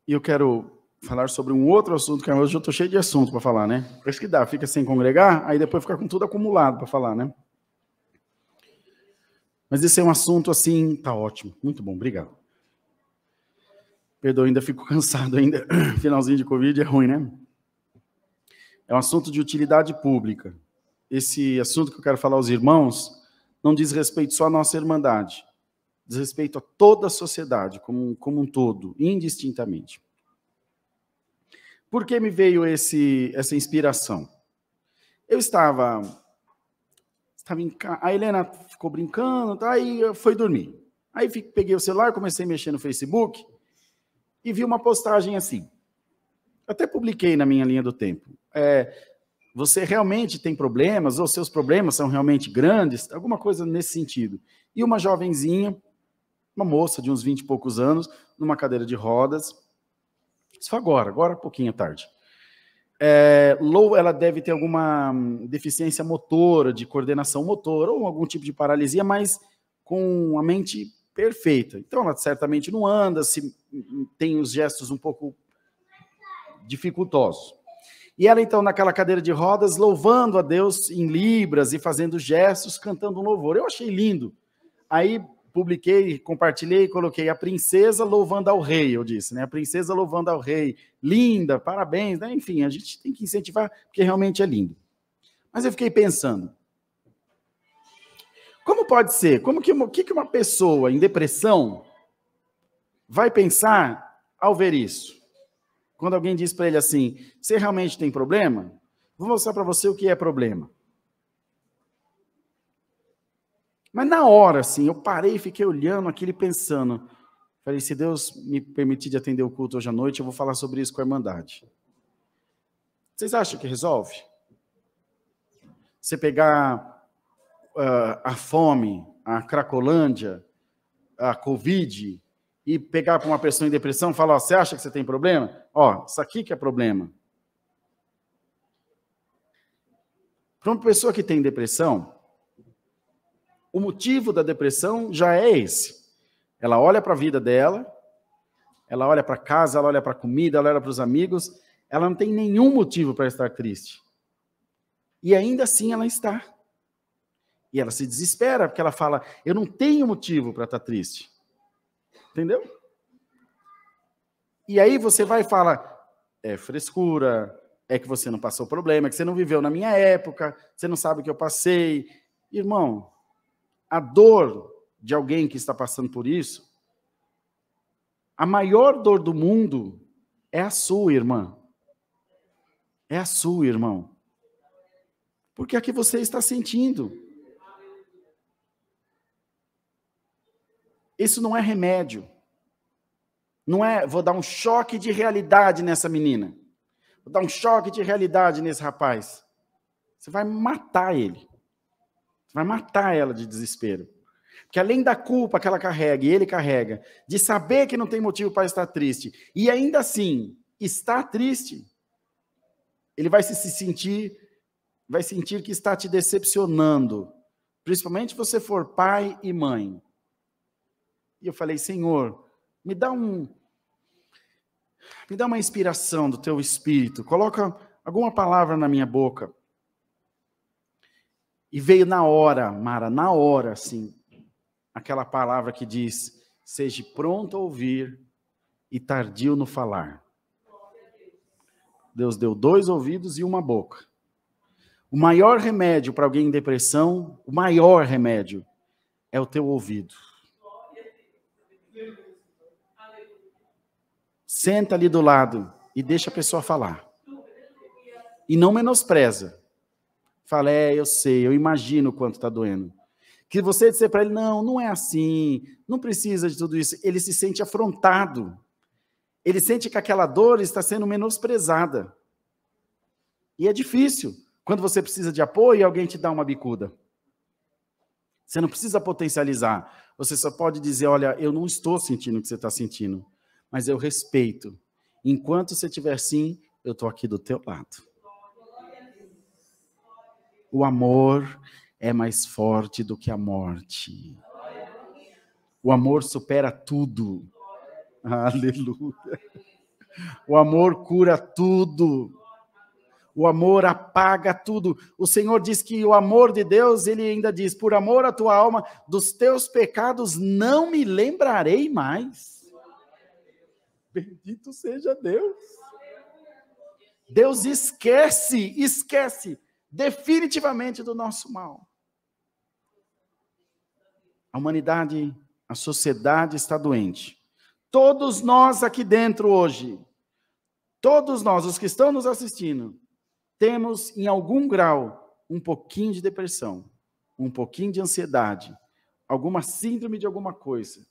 E eu quero falar sobre um outro assunto, que hoje eu estou cheio de assunto para falar, né? Por isso que dá, fica sem congregar, aí depois fica com tudo acumulado para falar, né? Mas esse é um assunto assim, tá ótimo, muito bom, obrigado. Perdoa, ainda fico cansado ainda, finalzinho de Covid é ruim, né? É um assunto de utilidade pública. Esse assunto que eu quero falar aos irmãos não diz respeito só à nossa irmandade, diz respeito a toda a sociedade, como um todo, indistintamente. Por que me veio essa inspiração? Eu estava em casa, a Helena ficou brincando, tá, aí foi dormir. Aí peguei o celular, comecei a mexer no Facebook e vi uma postagem assim. Até publiquei na minha linha do tempo. Você realmente tem problemas, ou seus problemas são realmente grandes? Alguma coisa nesse sentido. E uma jovenzinha, uma moça de uns 20 e poucos anos, numa cadeira de rodas. Isso foi agora há pouquinho à tarde. Ela deve ter alguma deficiência motora, de coordenação motora, ou algum tipo de paralisia, mas com a mente perfeita. Então, ela certamente não anda, tem os gestos um pouco dificultosos. E ela, então, naquela cadeira de rodas, louvando a Deus em libras e fazendo gestos, cantando um louvor. Eu achei lindo. Aí publiquei, compartilhei, coloquei a princesa louvando ao rei, eu disse, né? A princesa louvando ao rei. Linda, parabéns, né? Enfim, a gente tem que incentivar, porque realmente é lindo. Mas eu fiquei pensando, como pode ser? O que uma pessoa em depressão vai pensar ao ver isso? Quando alguém diz para ele assim, você realmente tem problema? Vou mostrar para você o que é problema. Mas na hora, assim, eu parei e fiquei olhando aquilo e pensando. Falei, se Deus me permitir de atender o culto hoje à noite, eu vou falar sobre isso com a Irmandade. Vocês acham que resolve? Você pegar a fome, a Cracolândia, a Covid, e pegar para uma pessoa em depressão e falar, ó, você acha que você tem problema? Ó, isso aqui que é problema. Para uma pessoa que tem depressão, o motivo da depressão já é esse. Ela olha para a vida dela, ela olha para casa, ela olha para a comida, ela olha para os amigos, ela não tem nenhum motivo para estar triste. E ainda assim ela está. E ela se desespera, porque ela fala, eu não tenho motivo para estar triste. Entendeu? E aí você vai e fala, é frescura, é que você não passou problema, é que você não viveu na minha época, você não sabe o que eu passei. Irmão, a dor de alguém que está passando por isso, a maior dor do mundo é a sua, irmã. É a sua, irmão. Porque é a que você está sentindo. Isso não é remédio. Não é, vou dar um choque de realidade nessa menina. Vou dar um choque de realidade nesse rapaz. Você vai matar ele. Você vai matar ela de desespero. Porque além da culpa que ela carrega, e ele carrega, de saber que não tem motivo para estar triste, e ainda assim está triste, ele vai sentir que está te decepcionando. Principalmente se você for pai e mãe. E eu falei, Senhor, me dá uma inspiração do teu espírito, coloca alguma palavra na minha boca. E veio na hora, Mara, na hora, assim, aquela palavra que diz, seja pronto a ouvir e tardio no falar. Deus deu 2 ouvidos e uma boca. O maior remédio para alguém em depressão, o maior remédio é o teu ouvido. Senta ali do lado e deixa a pessoa falar. E não menospreza. Fala, eu sei, eu imagino o quanto está doendo. Que você disser para ele, não é assim, não precisa de tudo isso. Ele se sente afrontado. Ele sente que aquela dor está sendo menosprezada. E é difícil, quando você precisa de apoio e alguém te dá uma bicuda. Você não precisa potencializar. Você só pode dizer, olha, eu não estou sentindo o que você está sentindo, mas eu respeito. Enquanto você estiver assim, eu estou aqui do teu lado. O amor é mais forte do que a morte. O amor supera tudo. Aleluia. O amor cura tudo. O amor apaga tudo. O Senhor diz que o amor de Deus, ele ainda diz, por amor à tua alma, dos teus pecados não me lembrarei mais. Bendito seja Deus. Deus esquece definitivamente do nosso mal. A humanidade, a sociedade está doente. Todos nós aqui dentro hoje, todos nós, os que estão nos assistindo, temos em algum grau um pouquinho de depressão, um pouquinho de ansiedade, alguma síndrome de alguma coisa.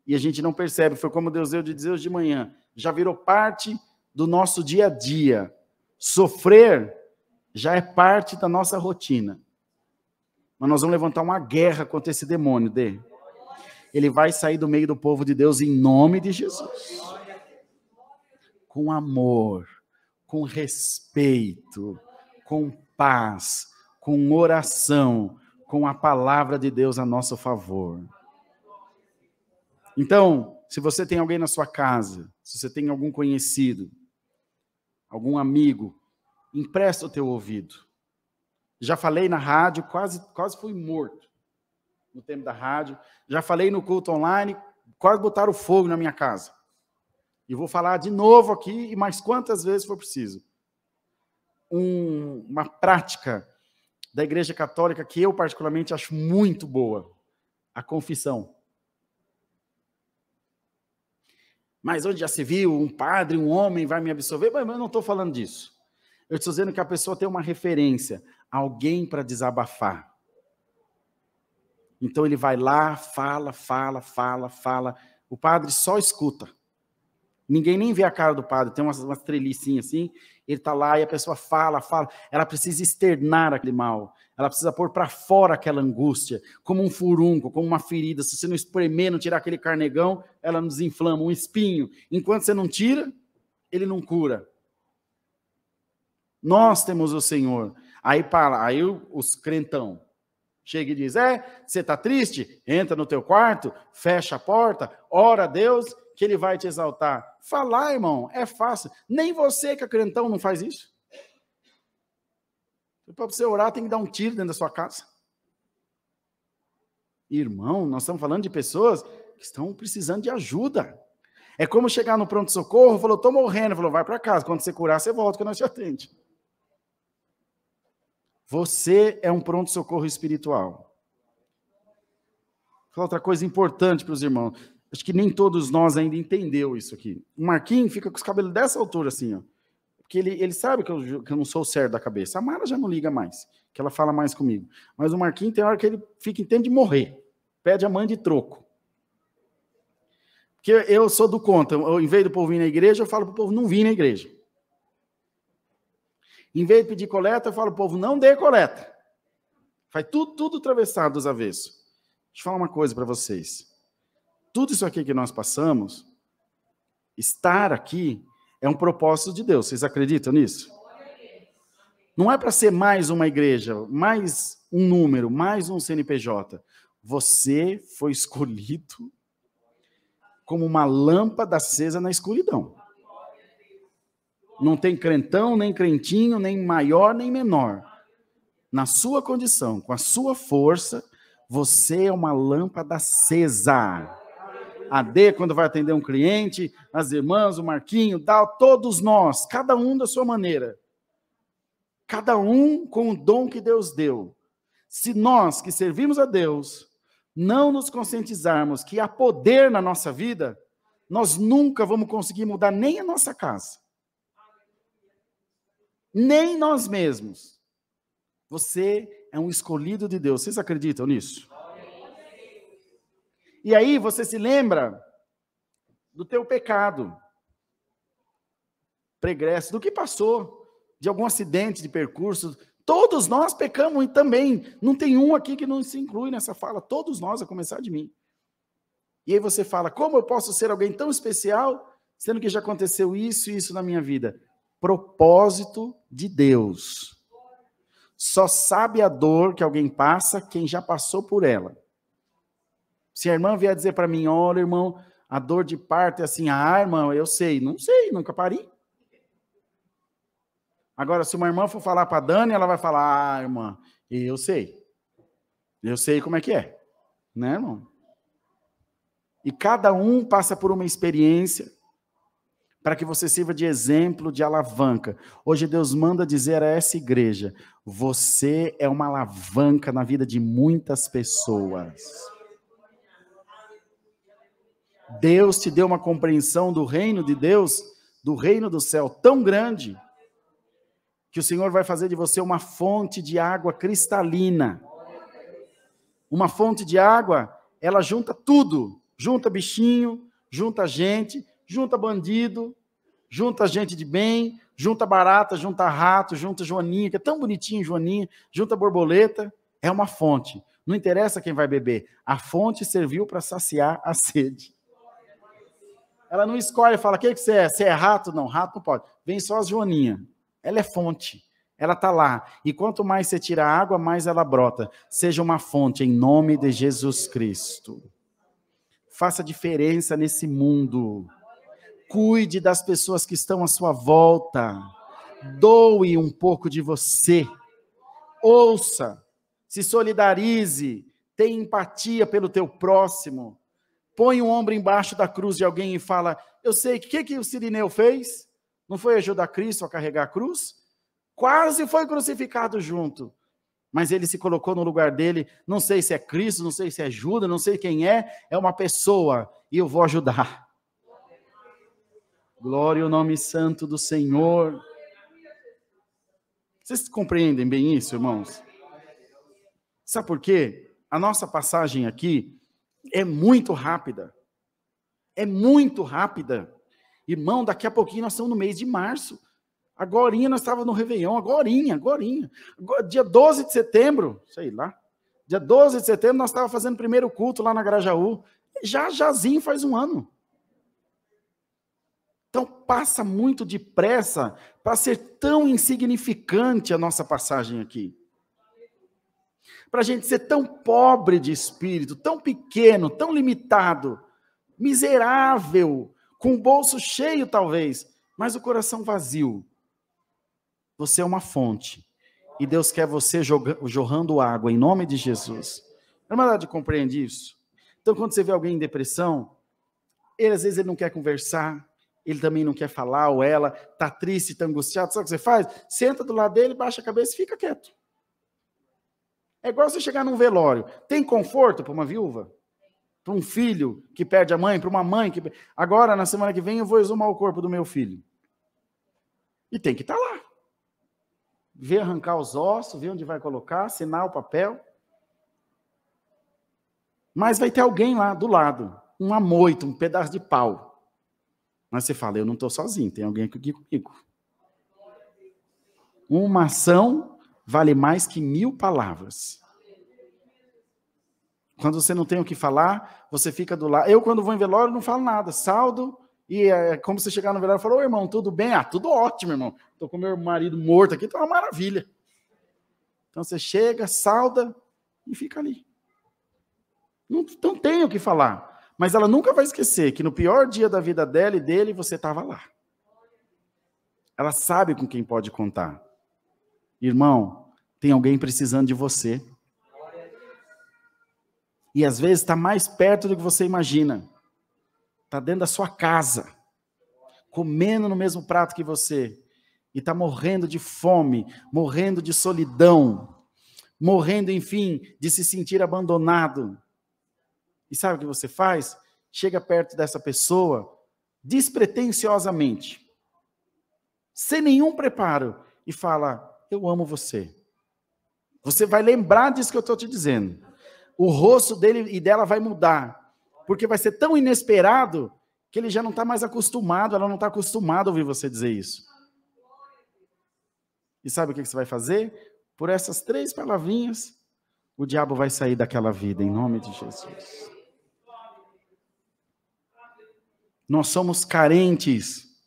E a gente não percebe, foi como Deus deu de dizer hoje de manhã, já virou parte do nosso dia a dia. Sofrer já é parte da nossa rotina. Mas nós vamos levantar uma guerra contra esse demônio, Ele vai sair do meio do povo de Deus em nome de Jesus. Com amor, com respeito, com paz, com oração, com a palavra de Deus a nosso favor. Então, se você tem alguém na sua casa, se você tem algum conhecido, algum amigo, empresta o teu ouvido. Já falei na rádio, quase fui morto no tempo da rádio. Já falei no culto online, quase botaram fogo na minha casa. E vou falar de novo aqui, e mais quantas vezes for preciso. Uma prática da Igreja Católica que eu particularmente acho muito boa. A confissão. Mas onde já se viu, um padre, um homem vai me absolver? Mas eu não estou falando disso. Eu estou dizendo que a pessoa tem uma referência, alguém para desabafar. Então ele vai lá, fala. O padre só escuta. Ninguém nem vê a cara do padre, tem umas trelicinhas assim, ele está lá e a pessoa fala. Ela precisa externar aquele mal. Ela precisa pôr para fora aquela angústia, como um furúnculo, como uma ferida. Se você não espremer, não tirar aquele carnegão, ela não desinflama, um espinho. Enquanto você não tira, ele não cura. Nós temos o Senhor. Aí os crentão chega e diz, você está triste? Entra no teu quarto, fecha a porta, ora a Deus, que ele vai te exaltar. Falar, irmão, é fácil. Nem você que é crentão não faz isso. Para você orar, tem que dar um tiro dentro da sua casa. Irmão, nós estamos falando de pessoas que estão precisando de ajuda. É como chegar no pronto-socorro, falou, estou morrendo. Falou, vai para casa, quando você curar, você volta, que nós te atende. Você é um pronto-socorro espiritual. Vou falar outra coisa importante para os irmãos. Acho que nem todos nós ainda entendeu isso aqui. O Marquinhos fica com os cabelos dessa altura assim, ó. Porque ele sabe que eu não sou certo da cabeça. A Mara já não liga mais, que ela fala mais comigo. Mas o Marquinhos tem hora que ele fica intendo de morrer. Pede a mãe de troco. Porque eu sou do contra. Em vez do povo vir na igreja, eu falo para o povo não vir na igreja. Em vez de pedir coleta, eu falo para o povo não dê coleta. Faz tudo atravessado dos avessos. Deixa eu falar uma coisa para vocês. Tudo isso aqui que nós passamos, estar aqui, é um propósito de Deus. Vocês acreditam nisso? Não é para ser mais uma igreja, mais um número, mais um CNPJ. Você foi escolhido como uma lâmpada acesa na escuridão. Não tem crentão, nem crentinho, nem maior, nem menor. Na sua condição, com a sua força, você é uma lâmpada acesa. A D, quando vai atender um cliente, as irmãs, o Marquinho, todos nós, cada um da sua maneira. Cada um com o dom que Deus deu. Se nós que servimos a Deus, não nos conscientizarmos que há poder na nossa vida, nós nunca vamos conseguir mudar nem a nossa casa. Nem nós mesmos. Você é um escolhido de Deus. Vocês acreditam nisso? E aí você se lembra do teu pecado pregresso, do que passou, de algum acidente de percurso. Todos nós pecamos e também. Não tem um aqui que não se inclui nessa fala. Todos nós, a começar de mim. E aí você fala, como eu posso ser alguém tão especial, sendo que já aconteceu isso e isso na minha vida? Propósito de Deus. Só sabe a dor que alguém passa quem já passou por ela. Se a irmã vier dizer para mim, olha, irmão, A dor de parto é assim, irmã, eu sei. Não sei, nunca pari. Agora, se uma irmã for falar para a Dani, ela vai falar, irmã, eu sei. Eu sei como é que é. Né, irmão? E cada um passa por uma experiência para que você sirva de exemplo, de alavanca. Hoje Deus manda dizer a essa igreja, você é uma alavanca na vida de muitas pessoas. Deus te deu uma compreensão do reino de Deus, do reino do céu tão grande, que o Senhor vai fazer de você uma fonte de água cristalina. Uma fonte de água, ela junta tudo. Junta bichinho, junta gente, junta bandido, junta gente de bem, junta barata, junta rato, junta joaninha, que é tão bonitinho joaninha, junta borboleta. É uma fonte. Não interessa quem vai beber. A fonte serviu para saciar a sede. Ela não escolhe e fala, o que você é? Você é rato? Não, rato não pode. Vem só as joaninhas. Ela é fonte. Ela está lá. E quanto mais você tira a água, mais ela brota. Seja uma fonte, em nome de Jesus Cristo. Faça diferença nesse mundo. Cuide das pessoas que estão à sua volta. Doe um pouco de você. Ouça. Se solidarize. Tenha empatia pelo teu próximo. Põe um ombro embaixo da cruz de alguém e fala, eu sei, o que o Cirineu fez? Não foi ajudar Cristo a carregar a cruz? Quase foi crucificado junto. Mas ele se colocou no lugar dele, não sei se é Cristo, não sei se é Judas, não sei quem é uma pessoa, e eu vou ajudar. Glória ao nome santo do Senhor. Vocês compreendem bem isso, irmãos? Sabe por quê? A nossa passagem aqui é muito rápida. É muito rápida. Irmão, daqui a pouquinho nós estamos no mês de março. Agorinha nós estávamos no Réveillon, agorinha. Dia 12 de setembro, sei lá. Dia 12 de setembro nós estávamos fazendo o primeiro culto lá na Grajaú. Jazinho faz um ano. Então passa muito depressa para ser tão insignificante a nossa passagem aqui. Para a gente ser tão pobre de espírito, tão pequeno, tão limitado, miserável, com o bolso cheio talvez, mas o coração vazio. Você é uma fonte. E Deus quer você jorrando água, em nome de Jesus. A irmandade compreende isso? Então, quando você vê alguém em depressão, às vezes ele não quer conversar, ele também não quer falar, ou ela está triste, está angustiado, sabe o que você faz? Senta do lado dele, baixa a cabeça e fica quieto. É igual você chegar num velório. Tem conforto para uma viúva? Para um filho que perde a mãe? Para uma mãe que... Agora, na semana que vem, eu vou exumar o corpo do meu filho. E tem que estar lá. Ver arrancar os ossos, ver onde vai colocar, assinar o papel. Mas vai ter alguém lá do lado. Um amoito, um pedaço de pau. Mas você fala, eu não estou sozinho, tem alguém aqui comigo. Uma ação vale mais que 1000 palavras. Quando você não tem o que falar, você fica do lado. Eu, quando vou em velório, não falo nada. Saldo, e é como você chegar no velório e falar, ô irmão, tudo bem? Ah, tudo ótimo, irmão. Estou com meu marido morto aqui, está uma maravilha. Então você chega, salda e fica ali. Não tem o que falar. Mas ela nunca vai esquecer que no pior dia da vida dela e dele, você estava lá. Ela sabe com quem pode contar. Irmão, tem alguém precisando de você. E às vezes está mais perto do que você imagina. Está dentro da sua casa, comendo no mesmo prato que você. E está morrendo de fome, morrendo de solidão, morrendo, enfim, de se sentir abandonado. E sabe o que você faz? Chega perto dessa pessoa, despretensiosamente, sem nenhum preparo, e fala, eu amo você. Você vai lembrar disso que eu estou te dizendo. O rosto dele e dela vai mudar, porque vai ser tão inesperado que ele já não está mais acostumado, ela não está acostumada a ouvir você dizer isso. E sabe o que você vai fazer? Por essas 3 palavrinhas, o diabo vai sair daquela vida, em nome de Jesus. Nós somos carentes,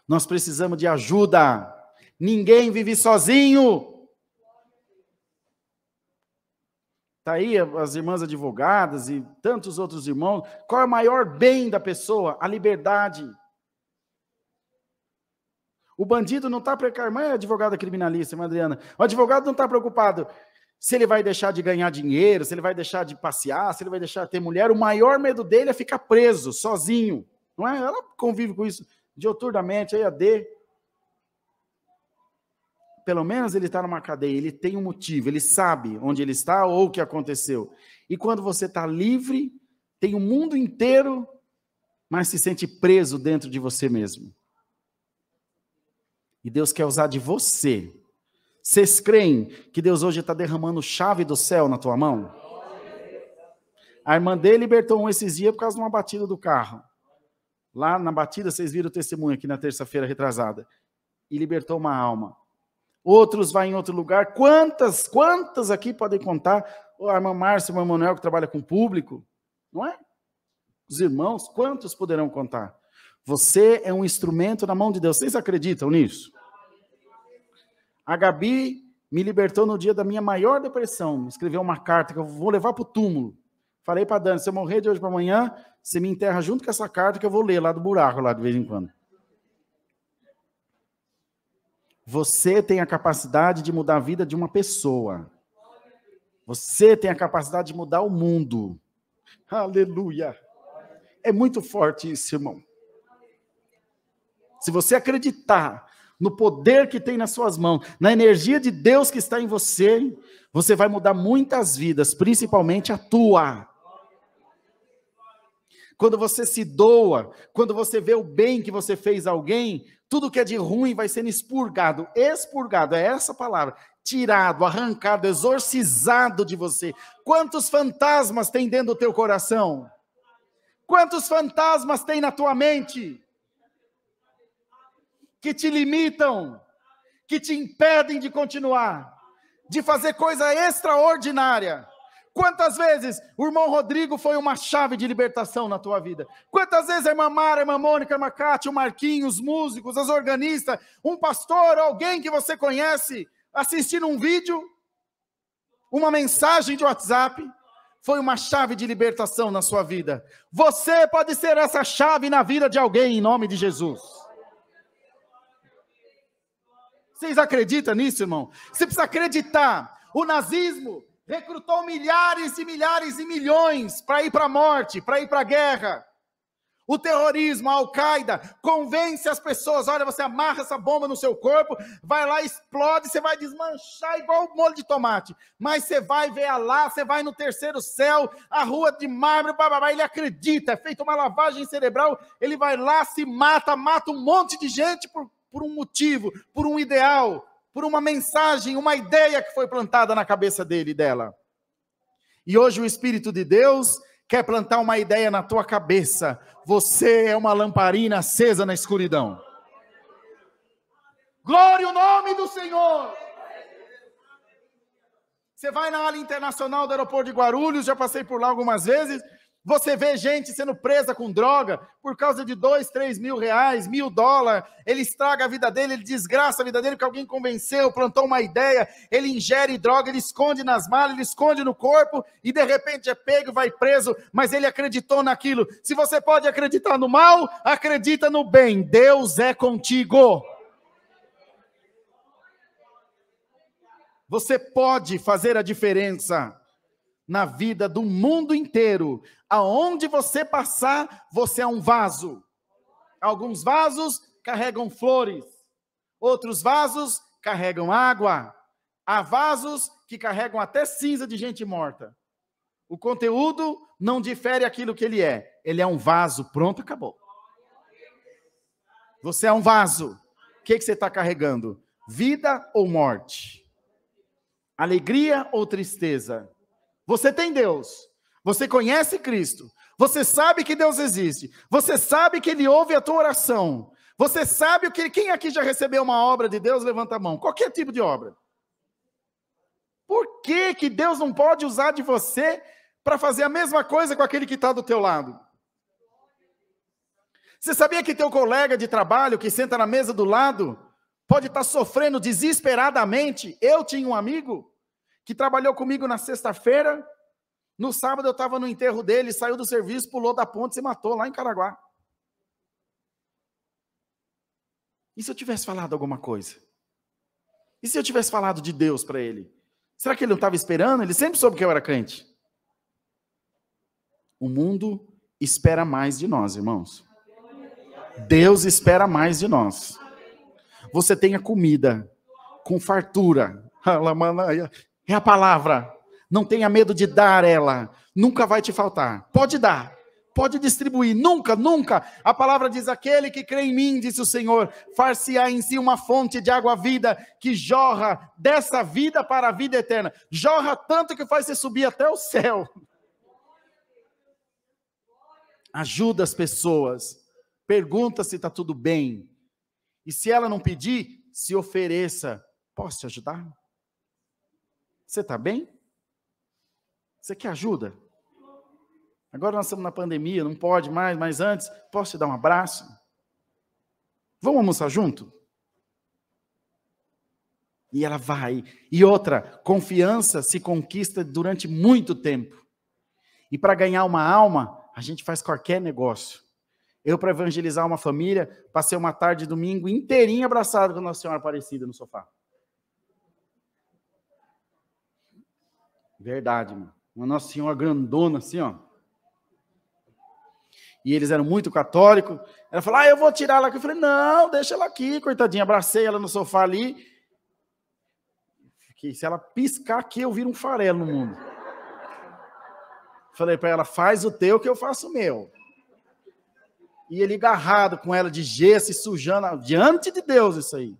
nós precisamos de ajuda. Ninguém vive sozinho. Está aí as irmãs advogadas e tantos outros irmãos. Qual é o maior bem da pessoa? A liberdade. O bandido não está preocupado, irmã é advogada criminalista, irmã Adriana. O advogado não está preocupado se ele vai deixar de ganhar dinheiro, se ele vai deixar de passear, se ele vai deixar de ter mulher. O maior medo dele é ficar preso, sozinho. Não é? Ela convive com isso diuturnamente, EAD. Pelo menos ele está numa cadeia, ele tem um motivo, ele sabe onde ele está ou o que aconteceu. E quando você está livre, tem o mundo inteiro, mas se sente preso dentro de você mesmo. E Deus quer usar de você. Vocês creem que Deus hoje está derramando chave do céu na tua mão? A irmã dele libertou um esses dias por causa de uma batida do carro. Lá na batida, vocês viram o testemunho aqui na terça-feira retrasada. E libertou uma alma. Outros vai em outro lugar. Quantas aqui podem contar? A irmã Márcia, a irmã Manuel, que trabalha com público. Não é? Os irmãos, quantos poderão contar? Você é um instrumento na mão de Deus. Vocês acreditam nisso? A Gabi me libertou no dia da minha maior depressão. Me escreveu uma carta que eu vou levar para o túmulo. Falei para a Dani, se eu morrer de hoje para amanhã, você me enterra junto com essa carta que eu vou ler lá do buraco, lá de vez em quando. Você tem a capacidade de mudar a vida de uma pessoa. Você tem a capacidade de mudar o mundo. Aleluia. É muito forte isso, irmão. Se você acreditar no poder que tem nas suas mãos, na energia de Deus que está em você, você vai mudar muitas vidas, principalmente a tua. Quando você se doa, quando você vê o bem que você fez a alguém, tudo que é de ruim vai sendo expurgado, é essa palavra, tirado, arrancado, exorcizado de você. Quantos fantasmas tem dentro do teu coração? Quantos fantasmas tem na tua mente? Que te limitam, que te impedem de continuar, de fazer coisa extraordinária. Quantas vezes o irmão Rodrigo foi uma chave de libertação na tua vida? Quantas vezes a irmã Mara, a irmã Mônica, a irmã Cátia, o Marquinhos, os músicos, as organistas, um pastor, alguém que você conhece, assistindo um vídeo, uma mensagem de WhatsApp, foi uma chave de libertação na sua vida. Você pode ser essa chave na vida de alguém, em nome de Jesus. Vocês acreditam nisso, irmão? Você precisa acreditar. O nazismo recrutou milhares e milhares e milhões para ir para a morte, para ir para a guerra. O terrorismo, a Al-Qaeda, convence as pessoas, olha, você amarra essa bomba no seu corpo, vai lá, explode, você vai desmanchar igual molho de tomate. Mas você vai ver Allah, você vai no terceiro céu, a rua de mármore, ele acredita, é feita uma lavagem cerebral, ele vai lá, se mata um monte de gente por um motivo, por um ideal, por uma mensagem, uma ideia que foi plantada na cabeça dele e dela. E hoje o Espírito de Deus quer plantar uma ideia na tua cabeça. Você é uma lamparina acesa na escuridão. Glória ao nome do Senhor. Você vai na ala internacional do aeroporto de Guarulhos, já passei por lá algumas vezes, você vê gente sendo presa com droga por causa de 2, 3 mil reais, $1.000, ele estraga a vida dele, ele desgraça a vida dele porque alguém convenceu, plantou uma ideia, ele ingere droga, ele esconde nas malas, ele esconde no corpo e de repente é pego, vai preso, mas ele acreditou naquilo. Se você pode acreditar no mal, acredita no bem, Deus é contigo. Você pode fazer a diferença na vida do mundo inteiro. Aonde você passar, você é um vaso. Alguns vasos carregam flores, outros vasos carregam água. Há vasos que carregam até cinza de gente morta. O conteúdo não difere aquilo que ele é. Ele é um vaso, pronto, acabou. Você é um vaso. O que você está carregando? Vida ou morte? Alegria ou tristeza? Você tem Deus, você conhece Cristo, você sabe que Deus existe, você sabe que Ele ouve a tua oração, você sabe o que... Quem aqui já recebeu uma obra de Deus? Levanta a mão. Qualquer tipo de obra. Por que Deus não pode usar de você para fazer a mesma coisa com aquele que está do teu lado? Você sabia que teu colega de trabalho que senta na mesa do lado pode estar sofrendo desesperadamente? Eu tinha um amigo que trabalhou comigo na sexta-feira, No sábado eu estava no enterro dele, saiu do serviço, pulou da ponte e se matou lá em Caraguá. E se eu tivesse falado alguma coisa? E se eu tivesse falado de Deus para ele? Será que ele não estava esperando? Ele sempre soube que eu era crente. O mundo espera mais de nós, irmãos. Deus espera mais de nós. Você tenha comida com fartura. É a palavra. Não tenha medo de dar ela. Nunca vai te faltar. Pode dar. Pode distribuir. Nunca, nunca. A palavra diz, aquele que crê em mim, disse o Senhor, far-se-á em si uma fonte de água vida que jorra dessa vida para a vida eterna. Jorra tanto que faz você subir até o céu. Ajuda as pessoas. Pergunta se está tudo bem. E se ela não pedir, se ofereça. Posso te ajudar? Você está bem? Você quer ajuda? Agora nós estamos na pandemia, não pode mais, mas antes, posso te dar um abraço? Vamos almoçar junto? E ela vai. E outra, confiança se conquista durante muito tempo. E para ganhar uma alma, a gente faz qualquer negócio. Eu, para evangelizar uma família, passei uma tarde domingo inteirinha abraçado com a Nossa Senhora Aparecida no sofá. Verdade, mano. Uma Nossa Senhora grandona assim, ó. E eles eram muito católicos. Ela falou, eu vou tirar ela aqui. Eu falei, não, deixa ela aqui, coitadinha. Abracei ela no sofá ali. Porque se ela piscar aqui, eu viro um farelo no mundo. Falei para ela, faz o teu que eu faço o meu. E ele agarrado com ela de gesso e sujando, diante de Deus isso aí.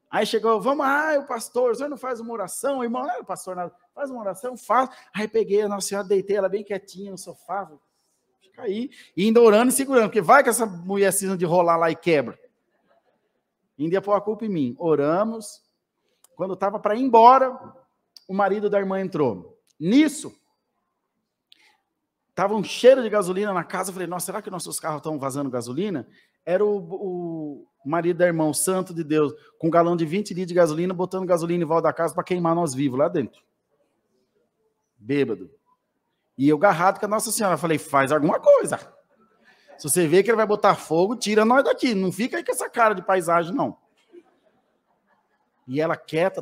Aí chegou, vamos, o pastor, o senhor não faz uma oração? Irmão, não era pastor nada, faz uma oração, faz. Aí peguei a Nossa Senhora, deitei ela bem quietinha no sofá, fica aí, e ainda orando e segurando, porque vai que essa mulher cisma de rolar lá e quebra. Ainda ia pôr a culpa em mim. Oramos, quando estava para ir embora, o marido da irmã entrou. Nisso, estava um cheiro de gasolina na casa. Eu falei, nossa, será que nossos carros estão vazando gasolina? Era o marido da irmã, o santo de Deus, com um galão de 20 litros de gasolina, botando gasolina em volta da casa para queimar nós vivos lá dentro. Bêbado. E eu agarrado com a Nossa Senhora. Eu falei, faz alguma coisa. Se você vê que ele vai botar fogo, tira nós daqui. Não fica aí com essa cara de paisagem, não. E ela quieta,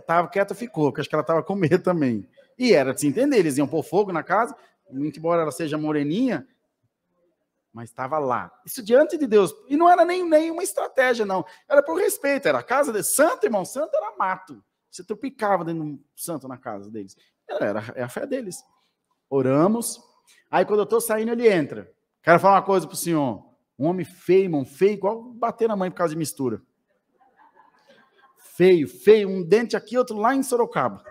ficou, porque acho que ela estava com medo também. E era de se entender, eles iam pôr fogo na casa, muito embora ela seja moreninha, mas estava lá. Isso diante de Deus. E não era nem uma estratégia, não. Era por respeito. Era a casa de santo, irmão. Santo era mato. Você tropicava dentro de um santo na casa deles. É a fé deles. Oramos. Aí, quando eu estou saindo, ele entra. Quero falar uma coisa para o senhor. Um homem feio, irmão. Feio, igual bater na mãe por causa de mistura. Feio. Um dente aqui, outro lá em Sorocaba.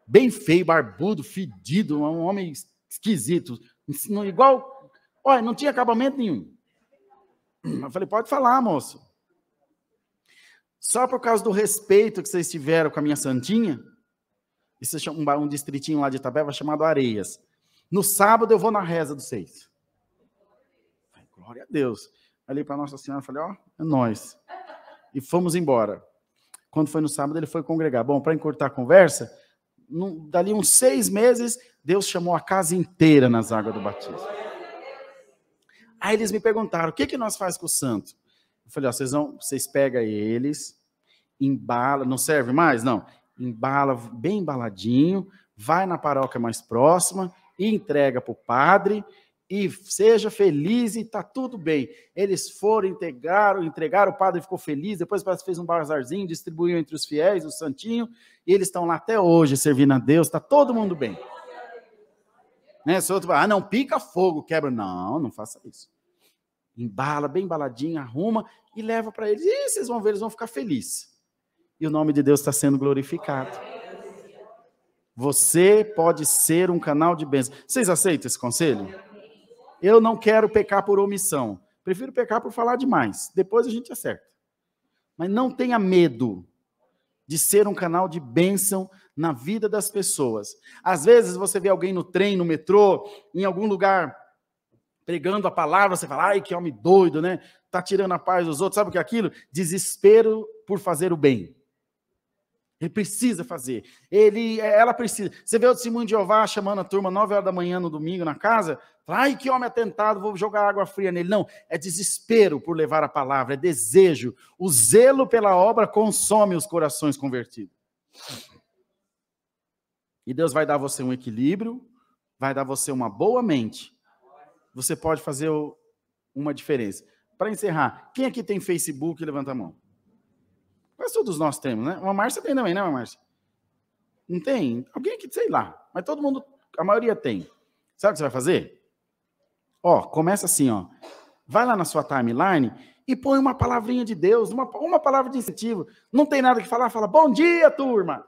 Bem feio, barbudo, fedido. Um homem esquisito. Igual... Olha, não tinha acabamento nenhum. Eu falei, pode falar, moço. Só por causa do respeito que vocês tiveram com a minha santinha, isso é um distritinho lá de Itabeba chamado Areias. No sábado eu vou na reza dos 6. Glória a Deus. Olhei para Nossa Senhora e falei, é nóis. E fomos embora. Quando foi no sábado, ele foi congregar. Bom, para encurtar a conversa, dali uns 6 meses, Deus chamou a casa inteira nas águas do batismo. Aí eles me perguntaram, o que nós faz com o santo? Eu falei, vocês pegam eles, embala, não serve mais? Não. Embala bem embaladinho, vai na paróquia mais próxima e entrega para o padre e seja feliz e está tudo bem. Eles foram, entregaram, o padre ficou feliz, depois parece que fez um bazarzinho, distribuiu entre os fiéis, o santinho, e eles estão lá até hoje servindo a Deus, está todo mundo bem. Né? Se outro não, pica fogo, quebra. Não faça isso. Embala, bem embaladinho, arruma e leva para eles. E vocês vão ver, eles vão ficar felizes. E o nome de Deus está sendo glorificado. Você pode ser um canal de bênção. Vocês aceitam esse conselho? Eu não quero pecar por omissão. Prefiro pecar por falar demais. Depois a gente acerta. Mas não tenha medo de ser um canal de bênção na vida das pessoas. Às vezes você vê alguém no trem, no metrô, em algum lugar, pregando a palavra, você fala, ai, que homem doido, né? Tá tirando a paz dos outros. Sabe o que é aquilo? Desespero por fazer o bem. Ele precisa fazer. Ela precisa. Você vê o testemunho de Jeová chamando a turma 9 horas da manhã no domingo na casa? Ai, que homem atentado, vou jogar água fria nele. Não, é desespero por levar a palavra, é desejo. O zelo pela obra consome os corações convertidos. E Deus vai dar a você um equilíbrio, vai dar a você uma boa mente. Você pode fazer uma diferença. Para encerrar, quem aqui tem Facebook? Levanta a mão. Mas todos nós temos, né? Uma Márcia tem também, né, uma Márcia? Não tem? Alguém aqui, sei lá. Mas todo mundo, a maioria tem. Sabe o que você vai fazer? Começa assim, Vai lá na sua timeline e põe uma palavrinha de Deus, uma palavra de incentivo. Não tem nada que falar, fala, bom dia, turma.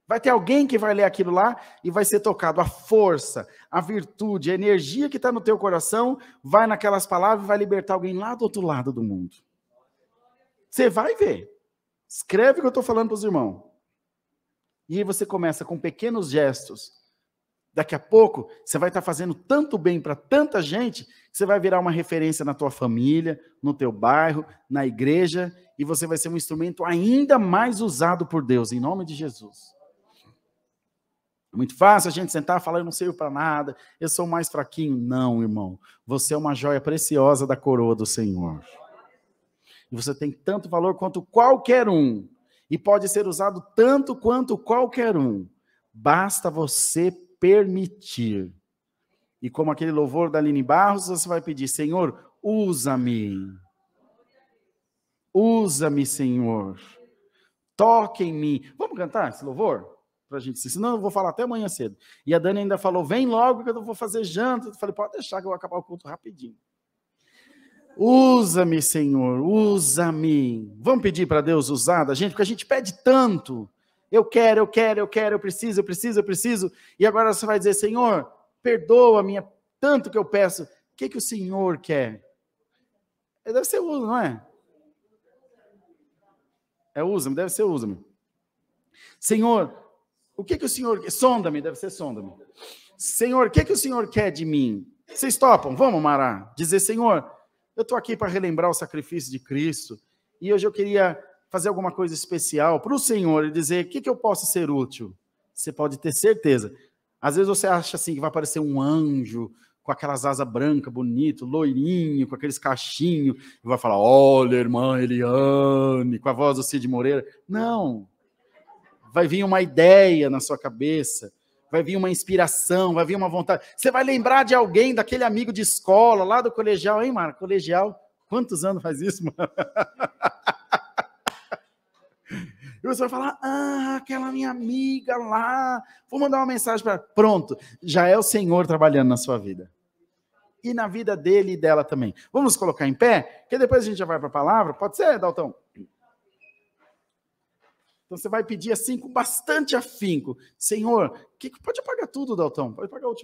Vai ter alguém que vai ler aquilo lá e vai ser tocado. A força, a virtude, a energia que está no teu coração vai naquelas palavras e vai libertar alguém lá do outro lado do mundo. Você vai ver. Escreve o que eu estou falando para os irmãos. E aí você começa com pequenos gestos. Daqui a pouco, você vai estar fazendo tanto bem para tanta gente, que você vai virar uma referência na tua família, no teu bairro, na igreja, e você vai ser um instrumento ainda mais usado por Deus, em nome de Jesus. É muito fácil a gente sentar e falar, eu não sirvo para nada, eu sou mais fraquinho. Não, irmão. Você é uma joia preciosa da coroa do Senhor. E você tem tanto valor quanto qualquer um. E pode ser usado tanto quanto qualquer um. Basta você permitir. E como aquele louvor da Aline Barros, você vai pedir, Senhor, usa-me. Usa-me, Senhor. Toque em mim. Vamos cantar esse louvor? Pra gente, senão eu vou falar até amanhã cedo. E a Dani ainda falou, vem logo que eu vou fazer janta. Eu falei, pode deixar que eu vou acabar o culto rapidinho. Usa-me, Senhor, usa-me. Vamos pedir para Deus usar da gente, porque a gente pede tanto. Eu quero, eu preciso. E agora você vai dizer, Senhor, perdoa-me, tanto que eu peço. O que o Senhor quer? Deve ser usa, não é? É usa-me, deve ser usa-me. Senhor, o que o Senhor quer? Sonda-me, deve ser sonda-me. Senhor, o que o Senhor quer de mim? Vocês topam? Vamos, Mará. Dizer, Senhor, eu estou aqui para relembrar o sacrifício de Cristo, e hoje eu queria fazer alguma coisa especial para o Senhor, e dizer, o que eu posso ser útil? Você pode ter certeza. Às vezes você acha assim, que vai aparecer um anjo, com aquelas asas brancas, bonito, loirinho, com aqueles cachinhos, e vai falar, olha, irmã Eliane, com a voz do Cid Moreira. Não. Vai vir uma ideia na sua cabeça, vai vir uma inspiração, vai vir uma vontade. Você vai lembrar de alguém, daquele amigo de escola, lá do colegial, hein, Mara? Colegial, quantos anos faz isso, mano? E você vai falar, aquela minha amiga lá, vou mandar uma mensagem para ela. Pronto, já é o Senhor trabalhando na sua vida. E na vida dele e dela também. Vamos colocar em pé, que depois a gente já vai para a palavra. Pode ser, Daltão? Então você vai pedir assim com bastante afinco. Senhor, pode apagar tudo, Daltão. Pode apagar a última.